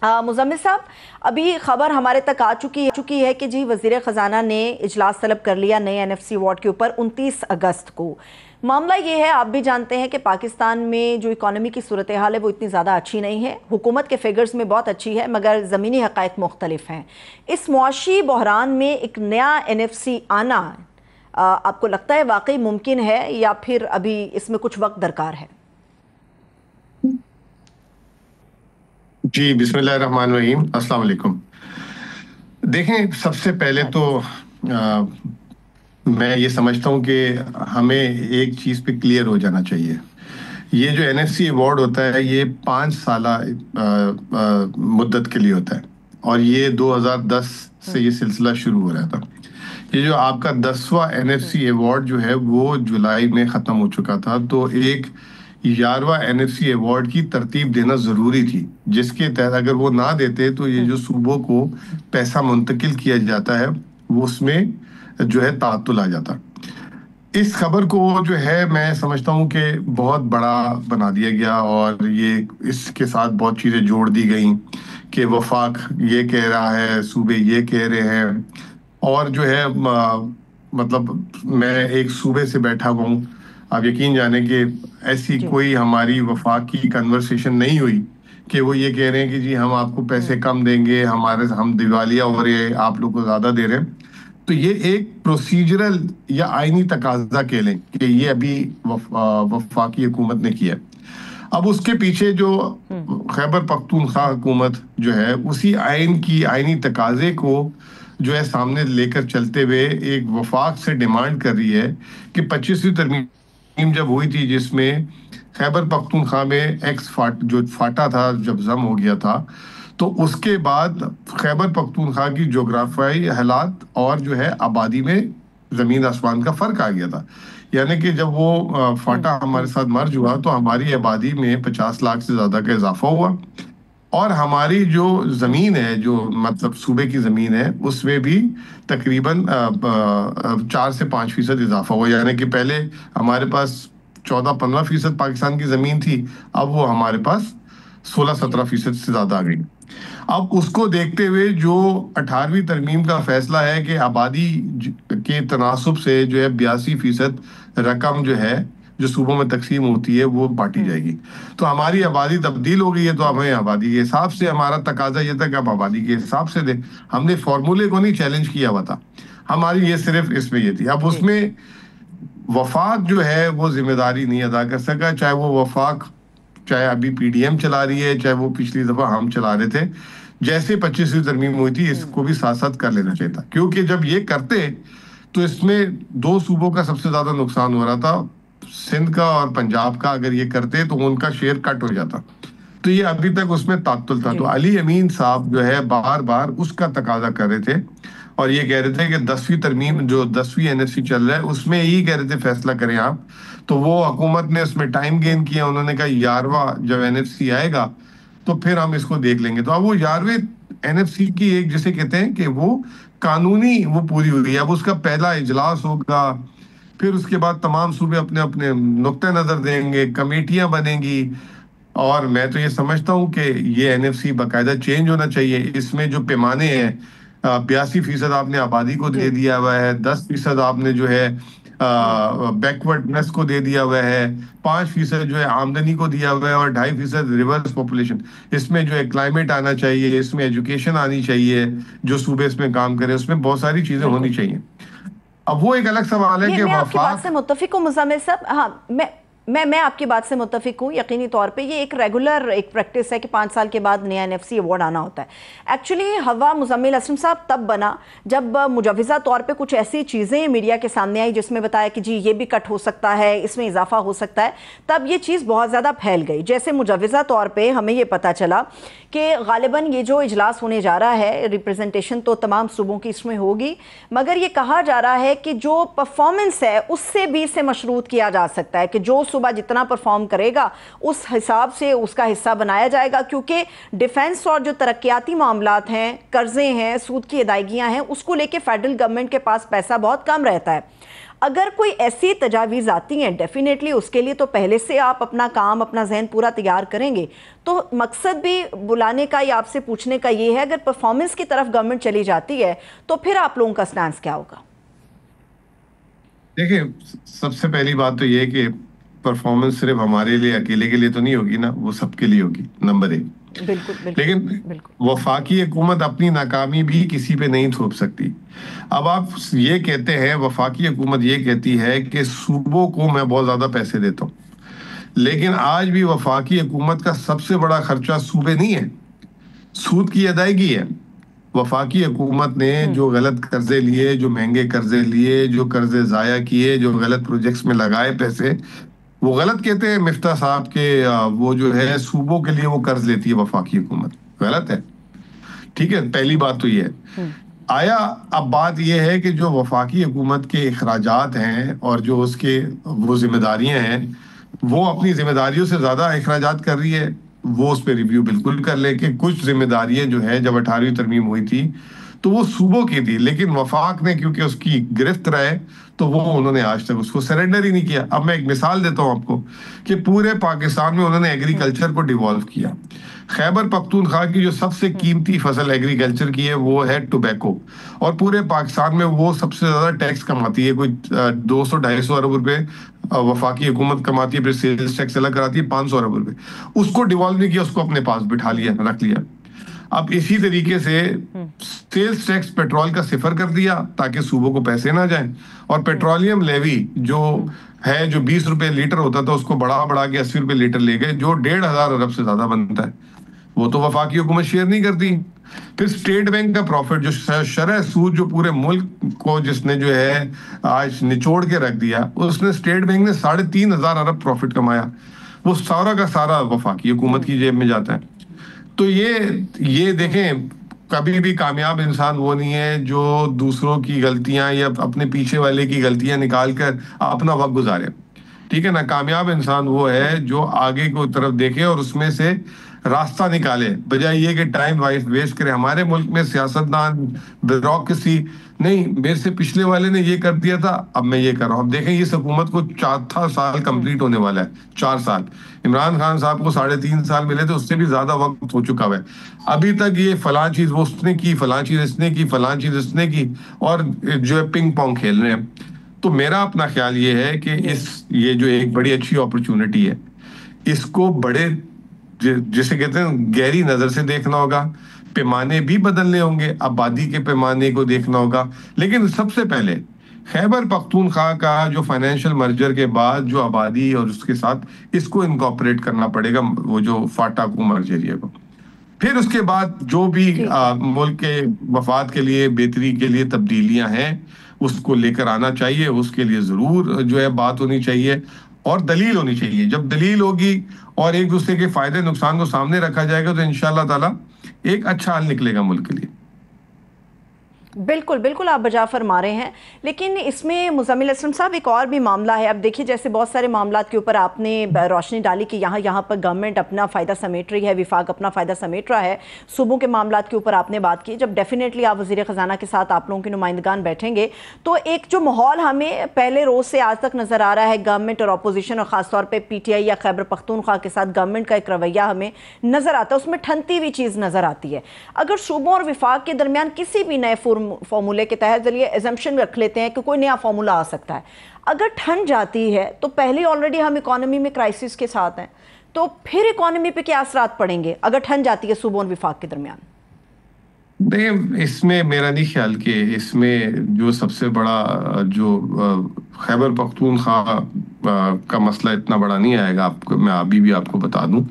مزمل صاحب، ابھی خبر ہمارے تک آ چکی ہے کہ جی وزیر خزانہ نے اجلاس طلب کر لیا نئے NFC ایوارڈ کے اوپر 29 اگست کو۔ معاملہ یہ ہے، آپ بھی جانتے ہیں کہ پاکستان میں جو اکانومی کی صورتحال ہے وہ اتنی زیادہ اچھی نہیں ہے، حکومت کے فیگرز میں بہت اچھی ہے مگر زمینی حقائق مختلف ہیں۔ اس معاشی بحران میں ایک نیا NFC آنا آپ کو لگتا ہے واقعی ممکن ہے یا پھر ابھی اس میں کچھ وقت درکار ہے؟ جی بسم اللہ الرحمن الرحیم، السلام علیکم۔ دیکھیں، سب سے پہلے تو میں یہ سمجھتا ہوں کہ ہمیں ایک چیز پہ کلیئر ہو جانا چاہیے۔ یہ جو NFC ایوارڈ ہوتا ہے یہ 5 سالہ مدت کے لیے ہوتا ہے، اور یہ 2010 سے یہ سلسلہ شروع ہو رہا تھا۔ یہ جو آپ کا 10واں NFC ایوارڈ جو ہے وہ جولائی میں ختم ہو چکا تھا، تو ایک 11واں NFC ایوارڈ کی ترتیب دینا ضروری تھی، جس کے تحت اگر وہ نہ دیتے تو یہ جو صوبوں کو پیسہ منتقل کیا جاتا ہے وہ اس میں جو ہے تعطل آ جاتا۔ اس خبر کو جو ہے میں سمجھتا ہوں کہ بہت بڑا بنا دیا گیا، اور یہ اس کے ساتھ بہت چیزیں جوڑ دی گئیں کہ وفاق یہ کہہ رہا ہے، صوبے یہ کہہ رہے ہیں، اور جو ہے مطلب میں ایک صوبے سے بیٹھا ہوا ہوں، آپ یقین جانیں کہ ایسی کوئی ہماری وفاق کی کنورسیشن نہیں ہوئی کہ وہ یہ کہہ رہے ہیں کہ جی ہم آپ کو پیسے کم دیں گے، ہم دیوالیہ ہو رہے ہیں، آپ لوگ کو زیادہ دے رہے ہیں۔ تو یہ ایک پروسیجرل یا آئینی تقاضا کہہ لیں کہ یہ ابھی وفاقی حکومت نے کیا۔ اب اس کے پیچھے جو خیبر پختونخوا حکومت جو ہے اسی آئینی تقاضے کو جو ہے سامنے لے کر چلتے ہوئے ایک وفاق سے ڈیمانڈ کر رہی ہے کہ 25ویں ترمیم جب ہوئی تھی، جس میں خیبر پختونخوا میں جو فاٹا تھا، جب ضم ہو گیا تھا، تو اس کے بعد خیبر پختونخوا کی جغرافیائی حالات اور جو ہے آبادی میں زمین آسمان کا فرق آ گیا تھا۔ یعنی کہ جب وہ فاٹا ہمارے ساتھ مرج ہوا تو ہماری آبادی میں 50 لاکھ سے زیادہ کا اضافہ ہوا، اور ہماری جو زمین ہے، جو مطلب صوبے کی زمین ہے، اس میں بھی تقریباً 4 سے 5% اضافہ ہوا۔ یعنی کہ پہلے ہمارے پاس 14-15% پاکستان کی زمین تھی، اب وہ ہمارے پاس 16-17% سے زیادہ آ گئی۔ اب اس کو دیکھتے ہوئے جو 18ویں ترمیم کا فیصلہ ہے کہ آبادی کے تناسب سے جو ہے 82% رقم جو ہے جو صوبوں میں تقسیم ہوتی ہے وہ بانٹی جائے گی۔ تو ہماری آبادی تبدیل ہو گئی ہے، تو ہمیں آبادی کے حساب سے، ہمارا تقاضا یہ تھا کہ آپ آبادی کے حساب سے دیں۔ ہم نے فارمولے کو نہیں چیلنج کیا ہوا تھا، ہماری یہ صرف اس میں یہ تھی۔ اب اس میں وفاق جو ہے وہ ذمہ داری نہیں ادا کر سکا، چاہے وہ وفاق چاہے ابھی PDM چلا رہی ہے، چاہے وہ پچھلی دفعہ ہم چلا رہے تھے۔ جیسے 25ویں ترمیم ہوئی تھی، اس کو بھی ساتھ ساتھ کر لینا چاہیے تھا، کیونکہ جب یہ کرتے تو اس میں 2 صوبوں کا سب سے زیادہ نقصان ہو رہا تھا، سندھ کا اور پنجاب کا۔ اگر یہ کرتے تو ان کا شیئر کٹ ہو جاتا، تو یہ ابھی تک اس میں تعطل تھا۔ تو علی امین صاحب جو ہے بار بار اس کا تقاضا کر رہے تھے، اور یہ کہہ رہے تھے کہ 10ویں ترمیم جو 10ویں NFC چل رہا ہے اس میں یہی کہہ رہے تھے فیصلہ کریں آپ۔ تو وہ حکومت نے اس میں ٹائم گین کیا، انہوں نے کہا 11واں جب NFC آئے گا تو پھر ہم اس کو دیکھ لیں گے۔ تو اب وہ 11ویں NFC کی ایک جسے کہتے ہیں کہ وہ قانونی وہ پوری ہوئی ہے، اب اس کا پہلا اجلاس ہوگا، پھر اس کے بعد تمام صوبے اپنے اپنے نقطہ نظر دیں گے، کمیٹیاں بنیں گی، اور میں تو یہ سمجھتا ہوں کہ یہ NFC باقاعدہ چینج ہونا چاہیے۔ اس میں جو پیمانے ہیں، 82% آپ نے آبادی کو دے دیا ہوا ہے، 10% آپ نے جو ہے بیکورڈنس کو دے دیا ہوا ہے، 5% جو ہے آمدنی کو دیا ہوا ہے، اور 2.5% ریورس پاپولیشن۔ اس میں جو ہے کلائمیٹ آنا چاہیے، اس میں ایجوکیشن آنی چاہیے، جو صوبے اس میں کام کرے اس میں بہت ساری چیزیں ہونی چاہیے۔ اب وہ ایک الگ سوال ہے کہ میں آپ کی بات سے متفق ہوں مزمل صاحب، ہاں میں آپ کی بات سے متفق ہوں یقینی طور پہ۔ یہ ایک ریگولر ایک پریکٹس ہے کہ 5 سال کے بعد نیا NFC ایوارڈ آنا ہوتا ہے۔ ایکچولی ہوا مزمل اسلم صاحب تب بنا جب مجوزہ طور پہ کچھ ایسی چیزیں میڈیا کے سامنے آئی جس میں بتایا کہ جی یہ بھی کٹ ہو سکتا ہے، اس میں اضافہ ہو سکتا ہے، تب یہ چیز بہت زیادہ پھیل گئی۔ جیسے مجوزہ طور پہ ہمیں یہ پتہ چلا کہ غالباً یہ جو اجلاس ہونے جا رہا ہے، ریپریزنٹیشن تو تمام صوبوں کی اس میں ہوگی، مگر یہ کہا جا رہا ہے کہ جو پرفارمنس ہے اس سے بھی اسے مشروط کیا جا سکتا ہے کہ جو صوبہ جتنا پرفارم کرے گا اس حساب سے اس کا حصہ بنایا جائے گا، کیونکہ ڈیفنس اور جو ترقیاتی معاملات ہیں، قرضے ہیں، سود کی ادائیگیاں ہیں، اس کو لے کے فیڈرل گورنمنٹ کے پاس پیسہ بہت کم رہتا ہے۔ اگر کوئی ایسی تجاویز آتی ہیں ڈیفینیٹلی اس کے لیے تو پہلے سے آپ اپنا کام اپنا ذہن پورا تیار کریں گے. تو مقصد بھی بلانے کا یا آپ سے پوچھنے کا یہ ہے اگر پرفارمنس کی طرف گورنمنٹ چلی جاتی ہے تو پھر آپ لوگوں کا سٹانس کیا ہوگا؟ دیکھیں، سب سے پہلی بات تو یہ کہ پرفارمنس صرف ہمارے لیے اکیلے کے لیے تو نہیں ہوگی نا، وہ سب کے لیے ہوگی، نمبر ایک. بالکل لیکن بالکل. وفاقی حکومت اپنی ناکامی بھی کسی پہ نہیں تھوپ سکتی. اب آپ یہ کہتے ہیں، وفاقی حکومت یہ کہتی ہے کہ صوبوں کو میں بہت زیادہ پیسے دیتا ہوں، لیکن آج بھی وفاقی حکومت کا سب سے بڑا خرچہ صوبے نہیں ہے، سود کی ادائیگی ہے. وفاقی حکومت نے جو غلط قرضے لیے، جو مہنگے قرضے لیے، جو قرضے ضائع کیے، جو غلط پروجیکٹس میں لگائے پیسے، وہ غلط کہتے ہیں مفتاح صاحب کے وہ جو ہے صوبوں کے لیے وہ قرض لیتی ہے وفاقی حکومت، غلط ہے. ٹھیک ہے، پہلی بات تو یہ ہے. آیا اب بات یہ ہے کہ جو وفاقی حکومت کے اخراجات ہیں اور جو اس کے وہ ذمہ داریاں ہیں، وہ اپنی ذمہ داریوں سے زیادہ اخراجات کر رہی ہے. وہ اس پہ ریویو بالکل کر لے کہ کچھ ذمہ داریاں جو ہے جب 18ویں ترمیم ہوئی تھی تو وہ صوبوں کی تھی، لیکن وفاق نے کیونکہ اس کی گرفت رہے تو وہ انہوں نے آج تک اس کو سرنڈر ہی نہیں کیا. اب میں ایک مثال دیتا ہوں آپ کو کہ پورے پاکستان میں انہوں نے ایگریکلچر کو ڈیوالو کیا. خیبر پختونخوا کی جو سب سے قیمتی فصل ایگریکلچر کی ہے وہ ہے ٹوبیکو، اور پورے پاکستان میں وہ سب سے زیادہ ٹیکس کماتی ہے، کوئی 200-250 ارب روپے وفاقی حکومت کماتی ہے، پھر سیلز ٹیکس الگ کراتی ہے 500 ارب روپے. اس کو ڈیوالو نہیں کیا، اس کو اپنے پاس بٹھا لیا، رکھ لیا. اب اسی طریقے سے سیلز ٹیکس پیٹرول کا صفر کر دیا تاکہ صوبوں کو پیسے نہ جائیں، اور پیٹرولیم لیوی جو ہے جو 20 روپے لیٹر ہوتا تھا اس کو بڑھا کے 80 روپے لیٹر لے گئے، جو 1,500 ارب سے زیادہ بنتا ہے. وہ تو وفاقی حکومت شیئر نہیں کرتی. پھر اسٹیٹ بینک کا پروفٹ جو شرح سود جو پورے ملک کو جس نے جو ہے آج نچوڑ کے رکھ دیا، اس نے اسٹیٹ بینک نے 3,500 ارب پروفٹ کمایا، وہ سارا کا سارا وفاقی حکومت کی جیب میں جاتا ہے. تو یہ دیکھیں، کبھی بھی کامیاب انسان وہ نہیں ہے جو دوسروں کی غلطیاں یا اپنے پیچھے والے کی غلطیاں نکال کر اپنا وقت گزارے. ٹھیک ہے نا، کامیاب انسان وہ ہے جو آگے کو طرف دیکھے اور اس میں سے راستہ نکالے، بجائے یہ کہ ٹائم ویسٹ کرے. ہمارے ملک میں سیاستدان بیوروکریسی نہیں، میرے سے پچھلے والے نے یہ کر دیا تھا اب میں یہ کر رہا ہوں. اب دیکھیں اس حکومت کو 4 سال کمپلیٹ ہونے والا ہے، 4 سال. عمران خان صاحب کو 3.5 سال ملے تھے، اس سے بھی زیادہ وقت ہو چکا ہے. ابھی تک یہ فلاں چیز وہ اس نے کی، فلاں چیز اس نے کی، فلاں چیز اس نے کی، اور جو ہے پنگ پونگ کھیل رہے ہیں. تو میرا اپنا خیال یہ ہے کہ یہ جو ایک بڑی اچھی اپرچونٹی ہے، اس کو بڑے جسے کہتے ہیں گہری نظر سے دیکھنا ہوگا. پیمانے بھی بدلنے ہوں گے، آبادی کے پیمانے کو دیکھنا ہوگا، لیکن سب سے پہلے خیبر پختونخوا کا جو فائنینشیل مرجر کے بعد جو آبادی اور اس کے ساتھ اس کو انکارپوریٹ کرنا پڑے گا، وہ جو فاٹا کو مرجریہ کو. پھر اس کے بعد جو بھی ملک کے مفاد کے لیے بہتری کے لیے تبدیلیاں ہیں اس کو لے کر آنا چاہیے. اس کے لیے ضرور جو ہے بات ہونی چاہیے اور دلیل ہونی چاہیے. جب دلیل ہوگی اور ایک دوسرے کے فائدے نقصان کو سامنے رکھا جائے گا تو انشاءاللہ تعالی ایک اچھا حل نکلے گا ملک کے لیے. بالکل بالکل آپ بجا فرما رہے ہیں، لیکن اس میں مزمل اسلم صاحب ایک اور بھی معاملہ ہے. اب دیکھیے جیسے بہت سارے معاملات کے اوپر آپ نے روشنی ڈالی کہ یہاں پر گورنمنٹ اپنا فائدہ سمیٹ رہی ہے، وفاق اپنا فائدہ سمیٹ رہا ہے. صوبوں کے معاملات کے اوپر آپ نے بات کی. جب ڈیفینیٹلی آپ وزیر خزانہ کے ساتھ آپ لوگوں کے نمائندگان بیٹھیں گے تو ایک جو ماحول ہمیں پہلے روز سے آج تک نظر آ رہا ہے گورنمنٹ اور اپوزیشن اور خاص طور پہ پی ٹی آئی یا خیبر پختونخوا کے ساتھ گورنمنٹ کا ایک رویہ ہمیں نظر آتا ہے، اس میں ٹھنتی ہوئی چیز نظر آتی ہے. اگر صوبوں اور وفاق کے درمیان کسی بھی نئے فارمولے کے تحت چلیے ایزمپشن رکھ لیتے ہیں کہ کوئی نیا فارمولا آ سکتا ہے، اگر ٹھن جاتی ہے تو پہلے آلریڈی ہم اکانومی میں کرائسس کے ساتھ ہیں، تو پھر اکانومی پہ کیا اثرات پڑیں گے اگر ٹھن جاتی ہے صوبوں اور وفاق کے درمیان؟ نہیں، اس میں میرا نہیں خیال کہ اس میں جو سب سے بڑا جو خیبر پختونخوا کا مسئلہ اتنا بڑا نہیں آئے گا. میں ابھی بھی آپ کو بتا دوں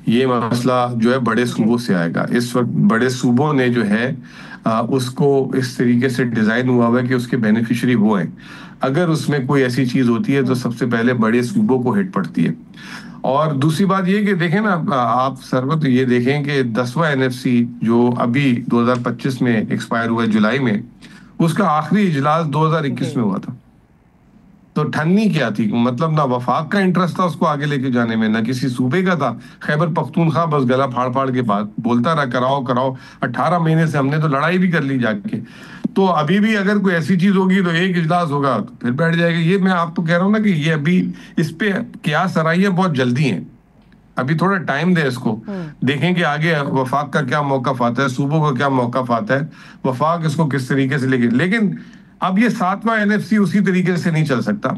یہ مسئلہ جو ہے بڑے صوبوں سے آئے گا. اس وقت بڑے صوبوں نے جو ہے اس کو اس طریقے سے ڈیزائن ہوا ہے کہ اس کے بینیفیشری وہ ہیں. اگر اس میں کوئی ایسی چیز ہوتی ہے تو سب سے پہلے بڑے صوبوں کو ہٹ پڑتی ہے. اور دوسری بات یہ کہ دیکھیں نا آپ سربت یہ دیکھیں کہ 10واں NFC جو ابھی 2025 میں ایکسپائر ہوا ہے جولائی میں، اس کا آخری اجلاس 2021 میں ہوا تھا. تو ٹھنی کیا تھی؟ مطلب نہ وفاق کا انٹرسٹ تھا اس کو آگے لے کے جانے میں، نہ کسی صوبے کا تھا. خیبر پختونخوا بس گلا پھاڑ کے بات بولتا رہا کراؤ. 18 مہینے سے ہم نے تو لڑائی بھی کر لی جا کے. تو ابھی بھی اگر کوئی ایسی چیز ہوگی تو ایک اجلاس ہوگا پھر بیٹھ جائے گا. یہ میں آپ کو کہہ رہا ہوں نا کہ یہ ابھی اس پہ قیاس آرائیاں بہت جلدی ہیں, ابھی تھوڑا ٹائم دے اس کو, دیکھیں کہ آگے وفاق کا کیا موقف آتا ہے, صوبوں کا کیا موقف آتا ہے, وفاق اس کو کس طریقے سے لے کے. لیکن اب یہ 7واں NFC اسی طریقے سے نہیں چل سکتا.